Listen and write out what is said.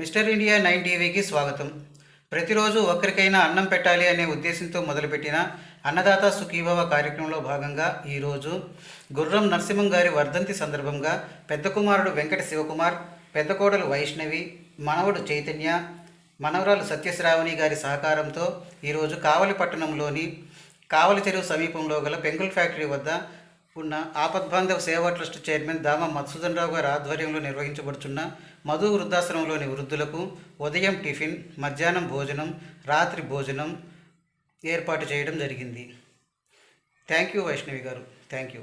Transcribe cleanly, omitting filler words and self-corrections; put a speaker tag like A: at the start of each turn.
A: Mister India 9 టీవీకి స్వాగతం. ప్రతిరోజు ఒక్కరికైనా అన్నం పెట్టాలి అనే ఉద్దేశంతో మొదలుపెట్టిన అన్నదాత సుఖీభవ కార్యక్రమంలో భాగంగా ఈరోజు గుర్రం నరసింహం గారి వర్ధంతి సందర్భంగా పెద్ద కుమారుడు వెంకట శివకుమార్, పెద్ద కోడలు వైష్ణవి, మనవడు చైతన్య, మనవరాలు సత్యశ్రావణి గారి సహకారంతో ఈరోజు కావలి పట్టణంలోని కావలి చెరువు సమీపంలో గల పెంగుల్ ఫ్యాక్టరీ వద్ద ఉన్న ఆపద్బాంధవ సేవా ట్రస్ట్ చైర్మన్ దామ మధుసూదన్ రావు గారి ఆధ్వర్యంలో నిర్వహించబడుతున్న మధు వృద్ధాశ్రమంలోని వృద్ధులకు ఉదయం టిఫిన్, మధ్యాహ్నం భోజనం, రాత్రి భోజనం ఏర్పాటు చేయడం జరిగింది. థ్యాంక్ యూ వైష్ణవి గారు, థ్యాంక్ యూ.